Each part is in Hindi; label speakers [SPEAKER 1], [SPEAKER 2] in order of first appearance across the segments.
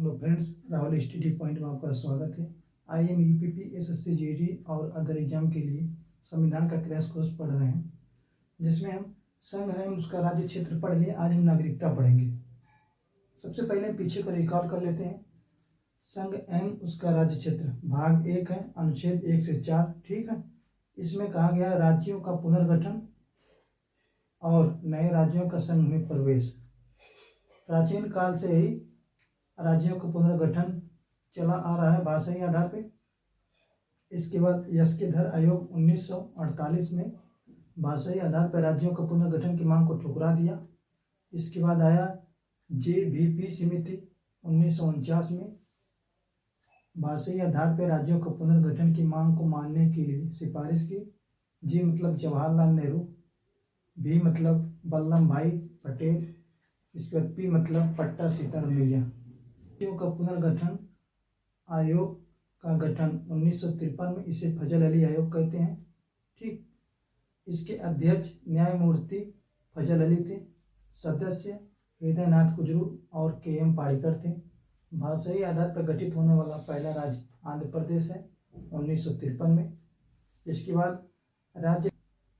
[SPEAKER 1] Hello friends, Rahul study point में आपका स्वागत है। I am UPP SSC GD और अदर एग्जाम के लिए संविधान का क्रैश कोर्स पढ़ रहे हैं, जिसमें हम संघ एवं उसका राज्य क्षेत्र पढ़ लिए। आज हम नागरिकता पढ़ेंगे। सबसे पहले पीछे को रिकॉल कर लेते हैं। संघ एवं उसका राज्य क्षेत्र भाग 1 है, अनुच्छेद 1 से 4। ठीक है, इसमें कहा गया है राज्यों का पुनर्गठन और नए राज्यों का संघ में प्रवेश। प्राचीन काल से ही राज्यों का पुनर्गठन चला आ रहा है भाषाई आधार पे। इसके बाद यस्केधर आयोग 1948 में भाषाई आधार पर राज्यों का पुनर्गठन की मांग को ठुकरा दिया। इसके बाद आया JVP समिति 1949 में भाषाई आधार पर राज्यों का पुनर्गठन की मांग को मानने के लिए सिफारिश की। जी मतलब जवाहरलाल नेहरू, V मतलब वल्लभ भाई पटेल, इसके बाद P मतलब पट्टा सीतारामैया। राज्यों का पुनर्गठन आयोग का गठन 1953 में, इसे फजल अली आयोग कहते हैं। ठीक, इसके अध्यक्ष न्यायमूर्ति फजल अली थे, सदस्य हृदयनाथ कुजरू और KM पाड़िकर थे। भाषाई आधार पर गठित होने वाला पहला राज्य आंध्र प्रदेश है 1953 में। इसके बाद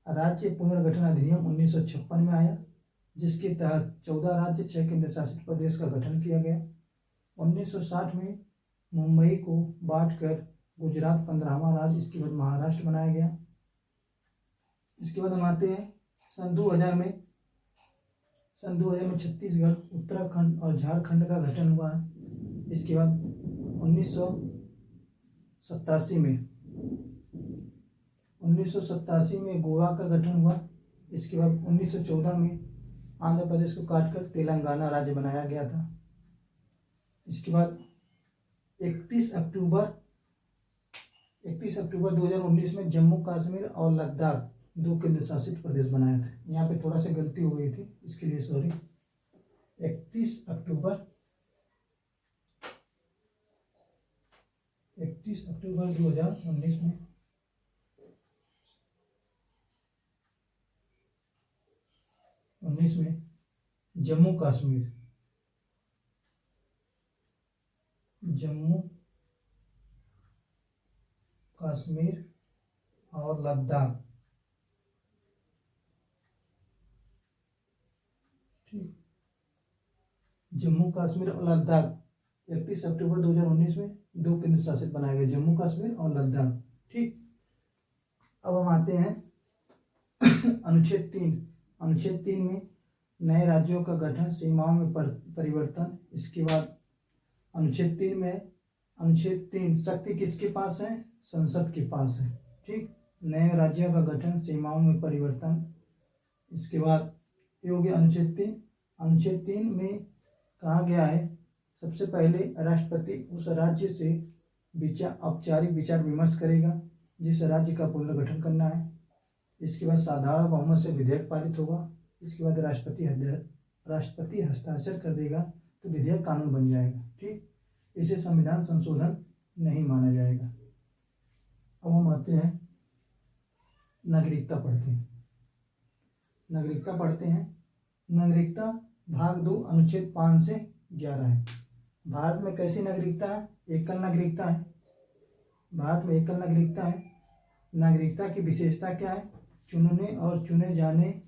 [SPEAKER 1] राज्य पुनर्गठन अधिनियम 1956 में आया, जिसके तहत 14 राज्य 6 केंद्र शासित प्रदेश का गठन किया गया। 1960 में मुंबई को बांटकर गुजरात 15वां राज्य, इसके बाद महाराष्ट्र बनाया गया। इसके बाद हम आते हैं सन 2000 में छत्तीसगढ़, उत्तराखंड और झारखंड का गठन हुआ है। इसके बाद 1987 में गोवा का गठन हुआ। इसके बाद 1914 में आंध्र प्रदेश को काटकर तेलंगाना राज्य बनाया गया था। इसके बाद 31 अक्टूबर 2019 में जम्मू कश्मीर और लद्दाख 2 केंद्र शासित प्रदेश बनाए थे। यहाँ पे थोड़ा सा गलती हो गई थी, इसके लिए सॉरी। 31 अक्टूबर 2019 में जम्मू कश्मीर और लद्दाख, ठीक, जम्मू कश्मीर और लद्दाख 31 अक्टूबर 2019 में 2 केंद्र शासित बनाए गए, जम्मू कश्मीर और लद्दाख। ठीक, अब हम आते हैं अनुच्छेद 3 में नए राज्यों का गठन, सीमाओं में परिवर्तन। इसके बाद अनुच्छेद 3 शक्ति किसके पास है? संसद के पास है। ठीक, नए राज्यों का गठन, सीमाओं में परिवर्तन। इसके बाद योग्य अनुच्छेद 3 में कहा गया है सबसे पहले राष्ट्रपति उस राज्य से औपचारिक विचार विमर्श करेगा जिस राज्य का पुनर्गठन करना है। इसके बाद साधारण बहुमत से विधेयक पारित होगा। इसके बाद राष्ट्रपति हस्ताक्षर कर देगा तो विधेयक कानून बन जाएगा। ठीक, इसे संविधान संशोधन नहीं माना जाएगा। अब हम आते हैं नागरिकता पढ़ते हैं। नागरिकता भाग 2 अनुच्छेद 5 से 11 है। भारत में कैसी नागरिकता है? एकल नागरिकता है। भारत में एकल नागरिकता है। नागरिकता की विशेषता क्या है? चुनने और चुने जाने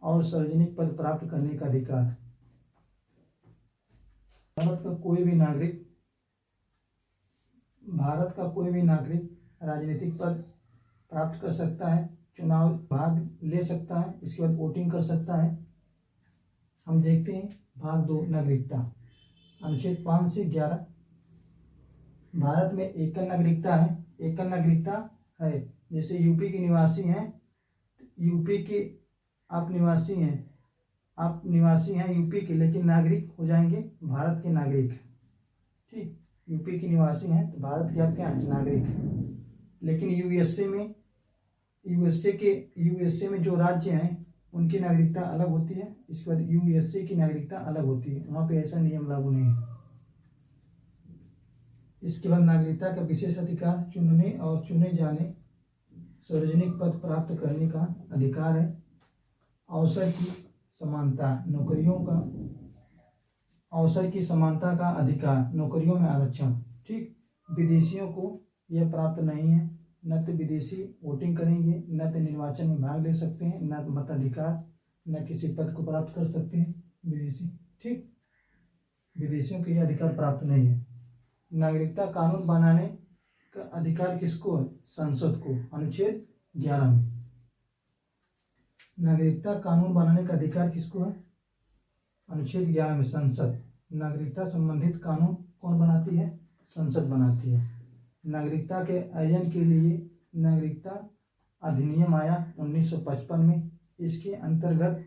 [SPEAKER 1] और सार्वजनिक पद प्राप्त करने का अधिकार। भारत का कोई भी नागरिक राजनीतिक पद प्राप्त कर सकता है, चुनाव भाग ले सकता है, इसके बाद वोटिंग कर सकता है। हम देखते हैं भाग 2 नागरिकता, अनुच्छेद 5 से 11। भारत में एकल नागरिकता है। जैसे यूपी के निवासी हैं, यूपी के आप निवासी हैं यूपी के, लेकिन नागरिक हो जाएंगे भारत के नागरिक। ठीक, यूपी के निवासी हैं तो भारत के आप क्या हैं? नागरिक। लेकिन यूएसए में जो राज्य हैं उनकी नागरिकता अलग होती है। इसके बाद यूएसए की नागरिकता अलग होती है, वहाँ पे ऐसा नियम लागू नहीं है। इसके बाद नागरिकता का विशेष अधिकार, चुनने और चुने जाने, सार्वजनिक पद प्राप्त करने का अधिकार है। अवसर की समानता, नौकरियों का अवसर की समानता का अधिकार, नौकरियों में आरक्षण। ठीक, विदेशियों को यह प्राप्त नहीं है, न तो विदेशी वोटिंग करेंगे, न तो निर्वाचन में भाग ले सकते हैं, न मताधिकार, न किसी पद को प्राप्त कर सकते हैं विदेशी। ठीक, विदेशियों को यह अधिकार प्राप्त नहीं है। नागरिकता कानून बनाने का अधिकार किसको है? संसद को, अनुच्छेद 11 में। नागरिकता कानून बनाने का अधिकार किसको है? अनुच्छेद 11 में, संसद। नागरिकता संबंधित कानून कौन बनाती है? संसद बनाती है। नागरिकता के अर्जन के लिए नागरिकता अधिनियम आया 1955 में। इसके अंतर्गत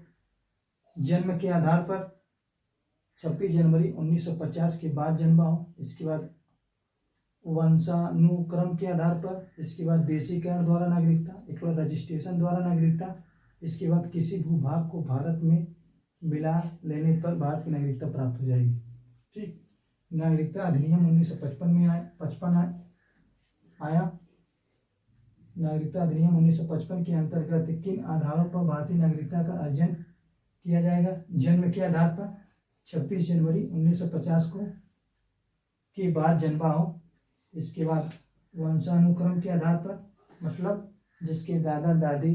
[SPEAKER 1] जन्म के आधार पर 26 जनवरी 1950 के बाद जन्मा हो, इसके बाद वंशानुक्रम के आधार पर, इसके बाद देशीकरण द्वारा नागरिकता, एक बार रजिस्ट्रेशन द्वारा नागरिकता, इसके बाद किसी भूभाग को भारत में मिला लेने पर भारत की नागरिकता प्राप्त हो जाएगी। ठीक, नागरिकता अधिनियम 1955 में आया। नागरिकता अधिनियम 1955 के अंतर्गत किन आधारों पर भारतीय नागरिकता का अर्जन किया जाएगा? जन्म के आधार पर, 26 जनवरी 1950 को के बाद जन्मा हो, इसके बाद वंशानुक्रम के आधार पर, मतलब जिसके दादा दादी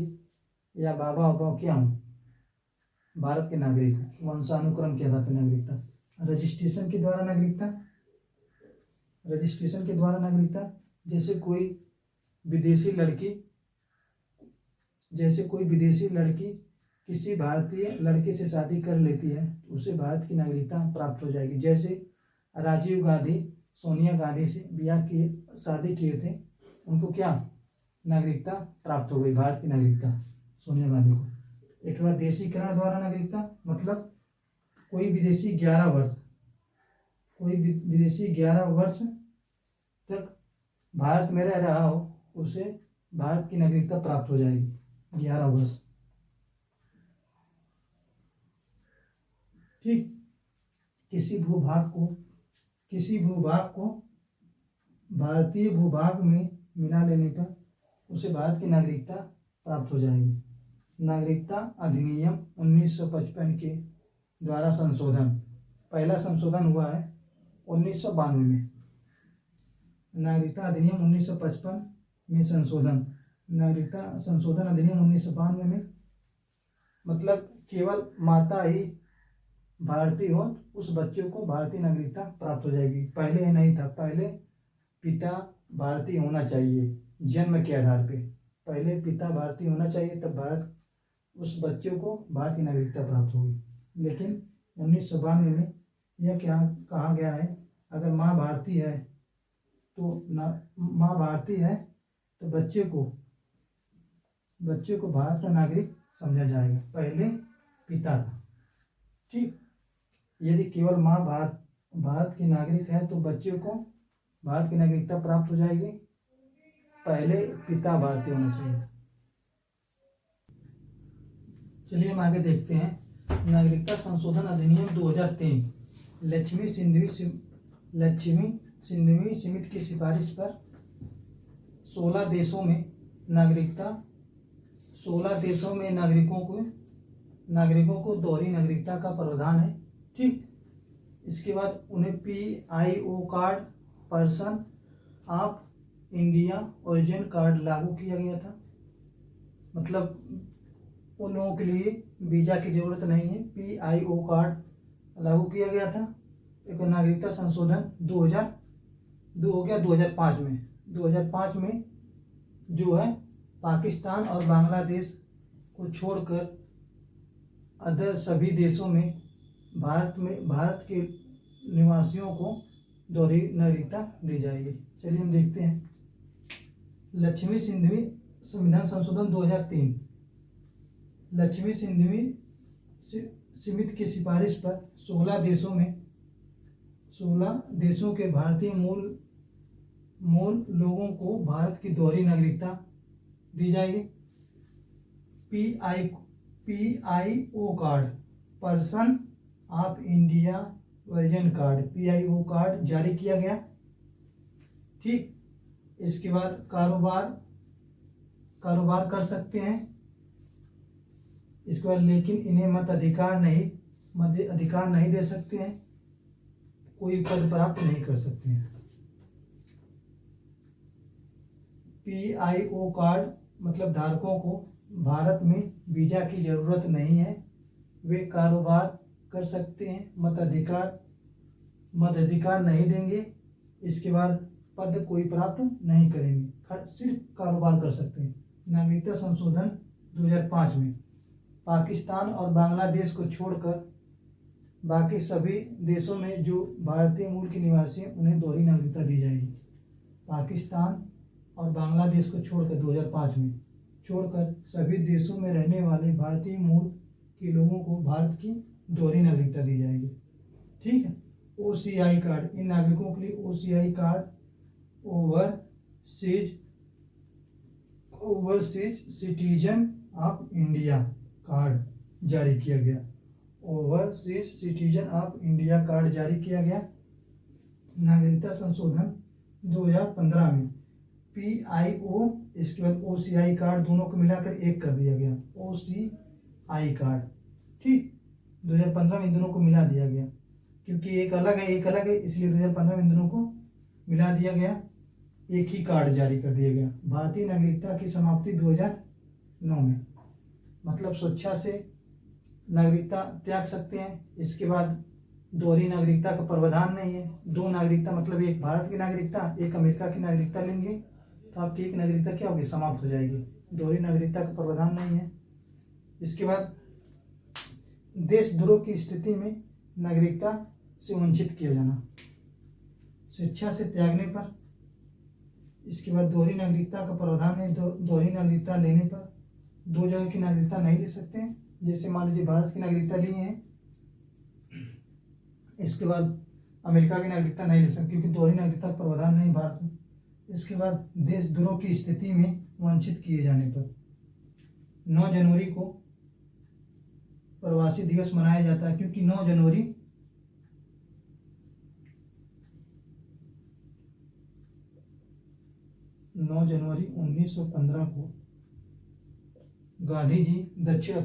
[SPEAKER 1] या बाबा बाबा क्या हों, भारत के नागरिक हो, वंशानुक्रम के आधार पर नागरिकता। रजिस्ट्रेशन के द्वारा नागरिकता, रजिस्ट्रेशन के द्वारा नागरिकता, जैसे कोई विदेशी लड़की किसी भारतीय लड़के से शादी कर लेती है, उसे भारत की नागरिकता प्राप्त हो जाएगी। जैसे राजीव गांधी सोनिया गांधी से शादी किए थे, उनको क्या नागरिकता प्राप्त हो गई, भारत की नागरिकता, सोनिया गांधी को। एक बार देशीकरण द्वारा नागरिकता, मतलब कोई विदेशी 11 वर्ष तक भारत में रह रहा हो, उसे भारत की नागरिकता प्राप्त हो जाएगी, 11 वर्ष। ठीक, किसी भूभाग को भारतीय भूभाग में मिला लेने पर उसे भारत की नागरिकता प्राप्त हो जाएगी। नागरिकता अधिनियम 1955 के द्वारा संशोधन, पहला संशोधन हुआ है 1992 में। नागरिकता अधिनियम 1955 में संशोधन, नागरिकता संशोधन अधिनियम 1992 में, मतलब केवल माता ही भारतीय हो, उस बच्चे को भारतीय नागरिकता प्राप्त हो जाएगी। पहले ये नहीं था, पहले पिता भारतीय होना चाहिए जन्म के आधार पे, पहले पिता भारतीय होना चाहिए, तब भारत उस बच्चे को भारत की नागरिकता प्राप्त होगी। लेकिन 1992 में यह क्या कहा गया है, अगर माँ भारतीय है तो बच्चे को भारत का नागरिक समझा जाएगा, पहले पिता था। ठीक, यदि केवल माँ भारत की नागरिक है तो बच्चे को भारत की नागरिकता प्राप्त हो जाएगी, पहले पिता भारतीय होना चाहिए। चलिए हम आगे देखते हैं। नागरिकता संशोधन अधिनियम 2003, लक्ष्मी सिंधवी समिति की सिफारिश पर 16 देशों में नागरिकों को दोहरी नागरिकता का प्रावधान है। ठीक, इसके बाद उन्हें PIO card, person of India origin card लागू किया गया था, मतलब उन लोगों के लिए वीज़ा की ज़रूरत नहीं है, PIO कार्ड लागू किया गया था। एक नागरिकता संशोधन 2002 हो गया 2005 में जो है पाकिस्तान और बांग्लादेश को छोड़कर अदर सभी देशों में भारत के निवासियों को दोहरी नागरिकता दी जाएगी। चलिए हम देखते हैं। लक्ष्मी सिंधवी संविधान संशोधन 2003, लक्ष्मी सिंधवी समिति की सिफारिश पर 16 देशों के भारतीय मूल लोगों को भारत की दोहरी नागरिकता दी जाएगी। PIO card, person of India origin card, PIO card जारी किया गया। ठीक, इसके बाद कारोबार कर सकते हैं, इसके बाद लेकिन इन्हें मत अधिकार नहीं दे सकते हैं। कोई पद प्राप्त नहीं कर सकते हैं। PIO कार्ड मतलब धारकों को भारत में वीजा की जरूरत नहीं है, वे कारोबार कर सकते हैं, मताधिकार नहीं देंगे। इसके बाद पद कोई प्राप्त नहीं करेंगे, सिर्फ कारोबार कर सकते हैं। नागरिकता संशोधन 2005 में पाकिस्तान और बांग्लादेश को छोड़कर बाकी सभी देशों में जो भारतीय मूल के निवासी हैं उन्हें दोहरी नागरिकता दी जाएगी। पाकिस्तान और बांग्लादेश को छोड़कर 2005 में छोड़कर सभी देशों में रहने वाले भारतीय मूल के लोगों को भारत की दोहरी नागरिकता दी जाएगी। ठीक है। OCI कार्ड, इन नागरिकों के लिए OCI card overseas citizen of India card जारी किया गया। Overseas citizen of India card जारी किया गया। नागरिकता संशोधन 2015 में PIO, इसके बाद OCI कार्ड दोनों को मिलाकर एक कर दिया गया, OCI कार्ड। ठीक, 2015 में इन दोनों को मिला दिया गया, क्योंकि एक अलग है इसलिए 2015 में इन दोनों को मिला दिया गया, एक ही कार्ड जारी कर दिया गया। भारतीय नागरिकता की समाप्ति 2009 में, मतलब स्वेच्छा से नागरिकता त्याग सकते हैं। इसके बाद दोहरी नागरिकता का प्रावधान नहीं है। दो नागरिकता मतलब एक भारत की नागरिकता, एक अमेरिका की नागरिकता लेंगे तो आपकी एक नागरिकता क्या होगी, समाप्त हो जाएगी। दोहरी नागरिकता का प्रावधान नहीं है। इसके बाद देशद्रोह की स्थिति में नागरिकता से वंचित किया जाना, स्वेच्छा से त्यागने पर। इसके बाद दोहरी नागरिकता का प्रावधान है। दोहरी नागरिकता लेने पर दो जगह की नागरिकता नहीं ले सकते हैं। जैसे मान लीजिए भारत की नागरिकता ली है, इसके बाद अमेरिका की नागरिकता नहीं ले सकते क्योंकि दोहरी नागरिकता का प्रावधान नहीं भारत में। इसके बाद देशद्रोह की स्थिति में वंचित किए जाने पर 9 जनवरी को प्रवासी दिवस मनाया जाता है, क्योंकि 9 जनवरी (9 जनवरी 1915 को गांधी जी दक्षिण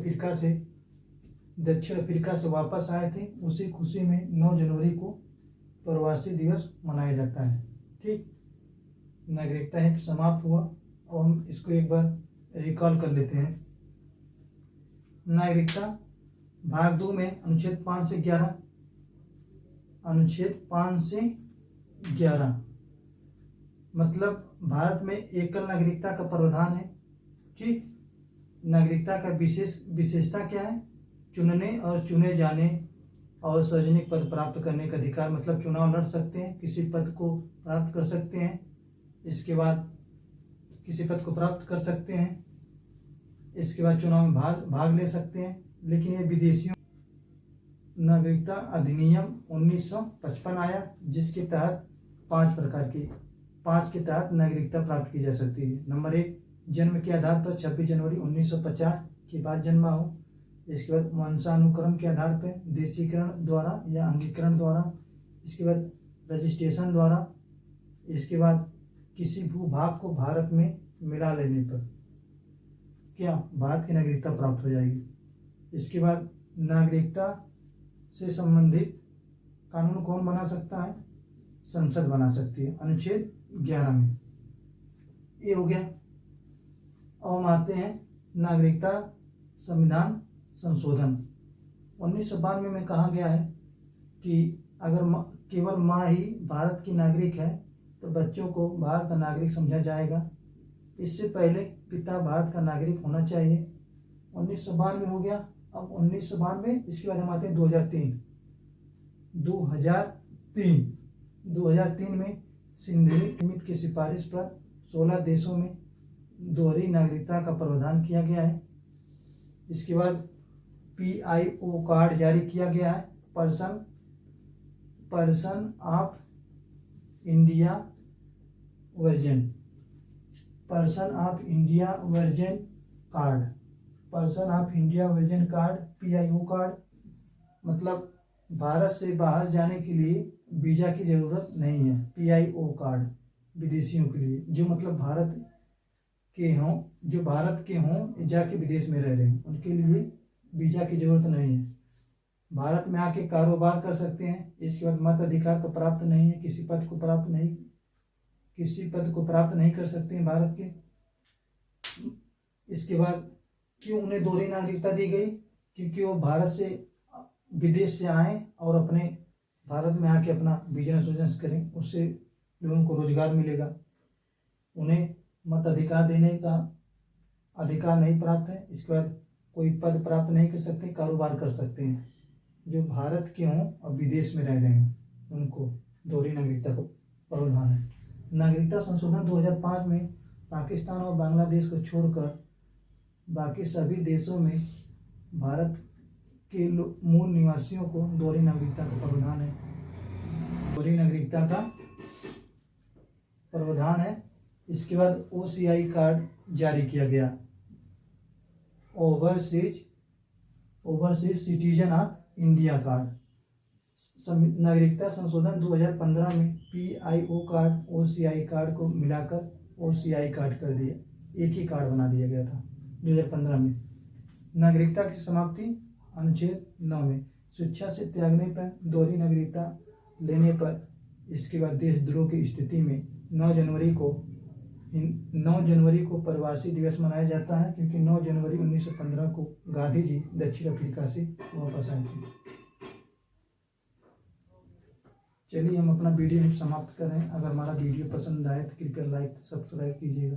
[SPEAKER 1] अफ्रीका से वापस आए थे। उसी खुशी में 9 जनवरी को प्रवासी दिवस मनाया जाता है। ठीक, नागरिकता हित समाप्त हुआ और हम इसको एक बार रिकॉल कर लेते हैं। नागरिकता भाग 2 में अनुच्छेद 5 से 11 मतलब भारत में एकल नागरिकता का प्रावधान है। ठीक, नागरिकता का विशेषता क्या है, चुनने और चुने जाने और सार्वजनिक पद प्राप्त करने का अधिकार, मतलब चुनाव लड़ सकते हैं, किसी पद को प्राप्त कर सकते हैं। इसके बाद किसी पद को प्राप्त कर सकते हैं, इसके बाद चुनाव में भाग ले सकते हैं। लेकिन ये विदेशियों नागरिकता अधिनियम 1955 आया, जिसके तहत 5 के तहत नागरिकता प्राप्त की जा सकती है। नंबर 1, जन्म के आधार पर 26 जनवरी 1950 के बाद जन्मा हो। इसके बाद वंशानुक्रम के आधार पर देशीकरण द्वारा या अंगीकरण द्वारा। इसके बाद रजिस्ट्रेशन द्वारा। इसके बाद किसी भूभाग को भारत में मिला लेने पर क्या भारत की नागरिकता प्राप्त हो जाएगी। इसके बाद नागरिकता से संबंधित कानून कौन बना सकता है, संसद बना सकती है, अनुच्छेद 11 में। ये हो गया। अब हम आते हैं नागरिकता संविधान संशोधन 1992 में कहा गया है कि अगर केवल माँ ही भारत की नागरिक है तो बच्चों को भारत का नागरिक समझा जाएगा। इससे पहले पिता भारत का नागरिक होना चाहिए। 1992 हो गया। अब 1992, इसके बाद हम आते हैं 2003 में सिंधरी समिति की सिफारिश पर 16 देशों में दोहरी नागरिकता का प्रावधान किया गया है। इसके बाद PIO कार्ड जारी किया गया है, person of India version card, PIO card मतलब भारत से बाहर जाने के लिए वीजा की जरूरत नहीं है। PIO कार्ड विदेशियों के लिए, जो मतलब भारत के हों जाके विदेश में रह रहे हैं, उनके लिए वीजा की जरूरत नहीं है। भारत में आके कारोबार कर सकते हैं। इसके बाद मत अधिकार को प्राप्त नहीं है, किसी पद को प्राप्त नहीं कर सकते हैं भारत के। इसके बाद क्यों उन्हें दोहरी नागरिकता दी गई? क्योंकि वो भारत से विदेश से आए और अपने भारत में आके अपना बिजनेस करें, उससे लोगों को रोजगार मिलेगा। उन्हें मत अधिकार देने का अधिकार नहीं प्राप्त है। इसके बाद कोई पद प्राप्त नहीं कर सकते, कारोबार कर सकते हैं। जो भारत के हों और विदेश में रह रहे हों उनको दोहरी नागरिकता को प्रावधान है। नागरिकता संशोधन 2005 में पाकिस्तान और बांग्लादेश को छोड़कर बाकी सभी देशों में भारत के मूल निवासियों को दोहरी नागरिकता का प्रावधान है। दोहरी नागरिकता का प्रावधान है। इसके बाद OCI कार्ड जारी किया गया, overseas citizen of India card. नागरिकता संशोधन 2015 में PIO कार्ड OCI कार्ड को मिलाकर OCI कार्ड कर दिया, एक ही कार्ड बना दिया गया था 2015 में। नागरिकता की समाप्ति अनुच्छेद 9 में स्वेच्छा से त्यागने पर दोहरी नागरिकता लेने पर, इसके बाद देशद्रोह की स्थिति में 9 जनवरी को प्रवासी दिवस मनाया जाता है, क्योंकि 9 जनवरी 1915 को गांधी जी दक्षिण अफ्रीका से वापस आए थे। चलिए हम अपना वीडियो समाप्त कर रहे हैं। अगर हमारा वीडियो पसंद आए तो कृपया लाइक सब्सक्राइब कीजिएगा।